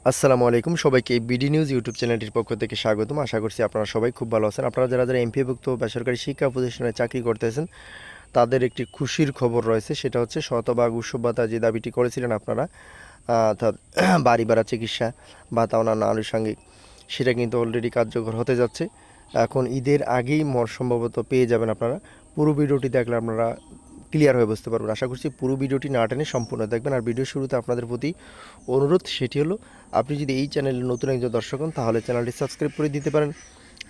আসসালামু আলাইকুম সবাইকে বিডি নিউজ ইউটিউব চ্যানেলটির পক্ষ থেকে স্বাগতম। আশা করছি আপনারা সবাই খুব ভালো আছেন। আপনারা যারা এমপিওভুক্ত বেসরকারি শিক্ষা প্রতিষ্ঠানে চাকরি করতেছেন তাদের একটি খুশির খবর রয়েছে, সেটা হচ্ছে শতভাগ উৎসব ভাতা যে দাবিটি করেছিলেন আপনারা, অর্থাৎ বাড়ি ভাড়া, চিকিৎসা ভাতা, অন্যান্য আনুষঙ্গিক, সেটা কিন্তু অলরেডি কার্যকর হতে যাচ্ছে। এখন ঈদের আগেই সম্ভবত পেয়ে যাবেন আপনারা। পুরো ভিডিওটি দেখলে আপনারা ক্লিয়ার হয়ে বুঝতে পারবেন। আশা করছি পুরো ভিডিওটি না টেনে সম্পূর্ণ দেখবেন। আর ভিডিও শুরুতে আপনাদের প্রতি অনুরোধ, সেটি হলো আপনি যদি এই চ্যানেলে নতুন একজন দর্শক হন তাহলে চ্যানেলটি সাবস্ক্রাইব করে দিতে পারেন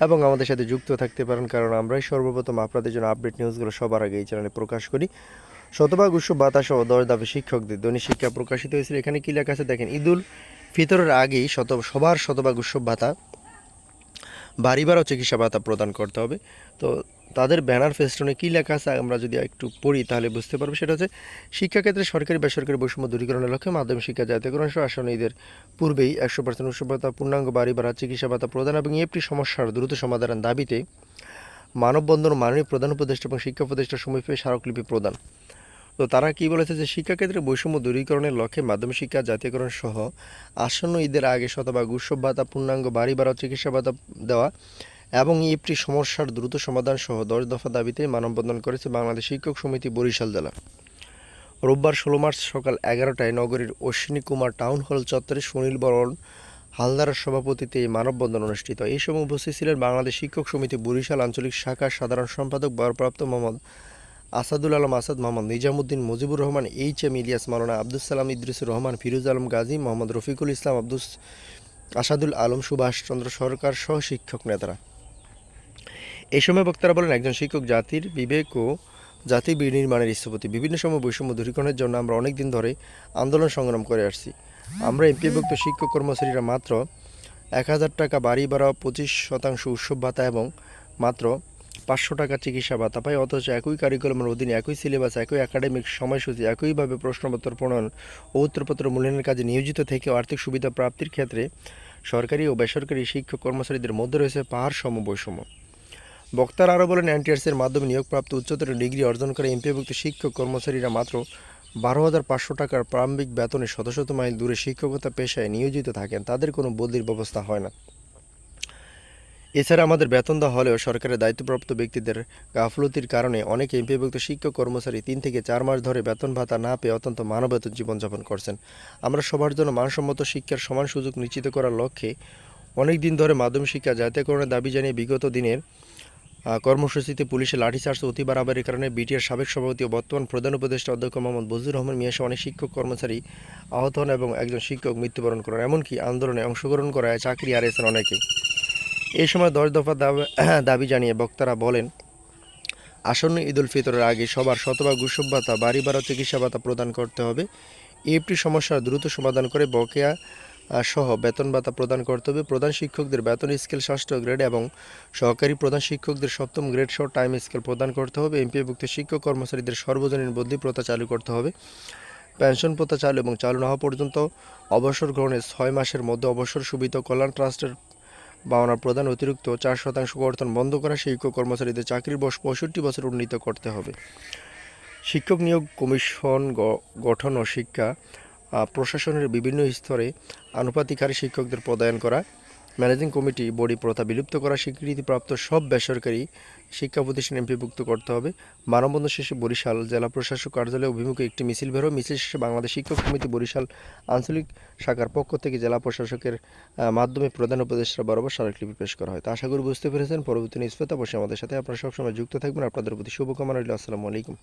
এবং আমাদের সাথে যুক্ত থাকতে পারেন, কারণ আমরাই সর্বপ্রথম আপনাদের জন্য আপডেট নিউজগুলো সবার আগে এই চ্যানেলে প্রকাশ করি। শতভাগ উৎসব ভাতা সহ 10 দফা শিক্ষকদের দৈনিক শিক্ষা প্রকাশিত হয়েছিল। এখানে কি লেখা আছে দেখেন, ঈদুল ফিতরের আগেই সবার শতভাগ উৎসব ভাতা, বাড়ি ভাড়া ও চিকিৎসা ভাতা প্রদান করতে হবে। তো তাদের ব্যানার ফেস্টনে কী লেখা আছে আমরা যদি একটু পড়ি তাহলে বুঝতে পারবো। সেটা হচ্ছে, শিক্ষাক্ষেত্রে সরকারি বেসরকারি বৈষম্য দূরীকরণের লক্ষ্যে মাধ্যমিক শিক্ষা জাতীয়করণ সহ আসন্ন ঈদের পূর্বেই 100% উৎসব ভাতা, পূর্ণাঙ্গ বাড়ি ভাড়া, চিকিৎসা ভাতা প্রদান এবং একটি সমস্যার দ্রুত সমাধানের দাবিতে মানববন্ধন মাননীয় প্রধান উপদেষ্টা এবং শিক্ষা উপদেষ্টার সমীপে স্মারকলিপি প্রদান। তো তারা কি বলেছে যে শিক্ষাক্ষেত্রে বৈষম্য দূরীকরণের লক্ষ্যে মাধ্যমিক শিক্ষা জাতীয়করণ সহ আসন্ন ঈদের আগে শতভাগ উৎসব ভাতা, পূর্ণাঙ্গ বাড়ি ভাড়া, চিকিৎসা ভাতা দেওয়া এবং একটি সমস্যার দ্রুত সমাধান সহ 10 দফা দাবিতে মানববন্ধন করেছে বাংলাদেশ শিক্ষক সমিতি বরিশাল জেলা। রোববার 16 মার্চ সকাল 11টায় নগরীর অশ্বিনী কুমার টাউন হল চত্বরে সুনীল বরণ হালদারের সভাপতিত্বে এই মানববন্ধন অনুষ্ঠিত। এই সময় উপস্থিত ছিলেন বাংলাদেশ শিক্ষক সমিতি বরিশাল আঞ্চলিক শাখার সাধারণ সম্পাদক ভারপ্রাপ্ত মোহাম্মদ আসাদুল আলম আসাদ, মোহাম্মদ নিজামুদ্দিন, মুজিবুর রহমান, এইচ.এম. ইলিয়াস, মাওলানা আব্দুস সালাম, ইদ্রিসুর রহমান, ফিরোজ আলম গাজী, মোহাম্মদ রফিকুল ইসলাম, আসাদুল আলম, সুভাষচন্দ্র সরকার সহ শিক্ষক নেতারা। এই সময় বক্তারা বলেন, একজন শিক্ষক জাতির বিবেক ও জাতি বিনির্মাণের স্থপতি। বিভিন্ন সময় বৈষম্য দূরীকরণের জন্য আমরা অনেক দিন ধরে আন্দোলন সংগ্রাম করে আসছি। আমরা এমপিভুক্ত শিক্ষক কর্মচারীরা মাত্র 1000 টাকা বাড়ি ভাড়া, 25% উৎসব ভাতা এবং মাত্র 500 টাকা চিকিৎসা ভাতা পাই, অথচ একই কারিকুলামের অধীনে একই সিলেবাস, একই একাডেমিক সময়সূচি, একইভাবে প্রশ্নপত্র প্রণয়ন ও উত্তরপত্র মূল্যায়নের কাজে নিয়োজিত থেকেও আর্থিক সুবিধা প্রাপ্তির ক্ষেত্রে সরকারি ও বেসরকারি শিক্ষক কর্মচারীদের মধ্যে রয়েছে পাহাড় সম বৈষম্য। বক্তারা আরও বলেন, এনটিআরসির মাধ্যমে নিয়োগপ্রাপ্ত উচ্চতর ডিগ্রি অর্জন করে এমপিভুক্ত শিক্ষক কর্মচারীরা মাত্র 12,500 টাকার প্রারম্ভিক বেতনে শত শত মাইল দূরে শিক্ষকতা পেশায় নিয়োজিত থাকেন। তাদের কোনো বদলির ব্যবস্থা হয় না। এছাড়া আমাদের বেতন দেওয়া হলেও সরকারের দায়িত্বপ্রাপ্ত ব্যক্তিদের গাফলতির কারণে অনেক এমপিভুক্ত শিক্ষক কর্মচারী 3 থেকে 4 মাস ধরে বেতন ভাতা না পেয়ে অত্যন্ত মানবেতর জীবনযাপন করছেন। আমরা সবার জন্য মানসম্মত শিক্ষার সমান সুযোগ নিশ্চিত করার লক্ষ্যে অনেক দিন ধরে মাধ্যমিক শিক্ষা জাতীয়করণের দাবি জানিয়ে বিগত দিনের কর্মসূচিতে পুলিশের লাঠিচার্জ ও অতি বাড়াবাড়ির কারণে বিটিআর সাবেক সভাপতি ও বর্তমান প্রধান উপদেষ্টা অধ্যক্ষ মোহাম্মদ বজলুর রহমান মিয়াসহ অনেক শিক্ষক কর্মচারী আহত হন এবং একজন শিক্ষক মৃত্যুবরণ করেন। এমনকি আন্দোলনে অংশগ্রহণ করায় চাকরি হারিয়েছেন অনেকে। এই সময় 10 দফা দাবি জানিয়ে বক্তারা বলেন, আসন্ন ঈদুল ফিতরের আগে সবার শতভাগ উৎসব ভাতা, বাড়ি ভাড়া, চিকিৎসা ভাতা প্রদান করতে হবে। একটি সমস্যার দ্রুত সমাধান করে বকেয়া সহ বেতন ভাতা প্রদান করতে হবে। প্রধান শিক্ষকদের বেতন স্কেল 6ষ্ঠ গ্রেড এবং সহকারী প্রধান শিক্ষকদের 7ম গ্রেড সহ টাইম স্কেল প্রদান করতে হবে। এমপিভুক্ত শিক্ষক কর্মচারীদের সর্বজনীন বদলি প্রথা চালু করতে হবে। পেনশন প্রথা চালু এবং চালু না হওয়া পর্যন্ত অবসর গ্রহণের 6 মাসের মধ্যে অবসর সুবিধা কল্যাণ ট্রাস্টের পাওনা প্রদান অতিরিক্ত 4% কর্তন বন্ধ করা, শিক্ষক কর্মচারীদের চাকরির বয়স 65 বছর উন্নীত করতে হবে। শিক্ষক নিয়োগ কমিশন গঠন ও শিক্ষা প্রশাসনের বিভিন্ন স্তরে আনুপাতিক হারে শিক্ষকদের পদায়ন করা, ম্যানেজিং কমিটি বডি প্রথা বিলুপ্ত করা, স্বীকৃতিপ্রাপ্ত সব বেসরকারি শিক্ষা প্রতিষ্ঠান এমপিভুক্ত করতে হবে। মানববন্ধন শেষে বরিশাল জেলা প্রশাসক কার্যালয় অভিমুখে একটি মিছিল বের হয়। মিছিল শেষে বাংলাদেশ শিক্ষক সমিতি বরিশাল আঞ্চলিক শাখার পক্ষ থেকে জেলা প্রশাসকের মাধ্যমে প্রধান উপদেষ্টা বরাবর স্মারকলিপি পেশ করা হয়। তা আশা করি বুঝতে পেরেছেন। পরবর্তী নিউজ পেতে অবশ্যই আমাদের সাথে আপনারা সবসময় যুক্ত থাকবেন। আপনাদের প্রতি শুভকামনা রইল। আসসালামু আলাইকুম।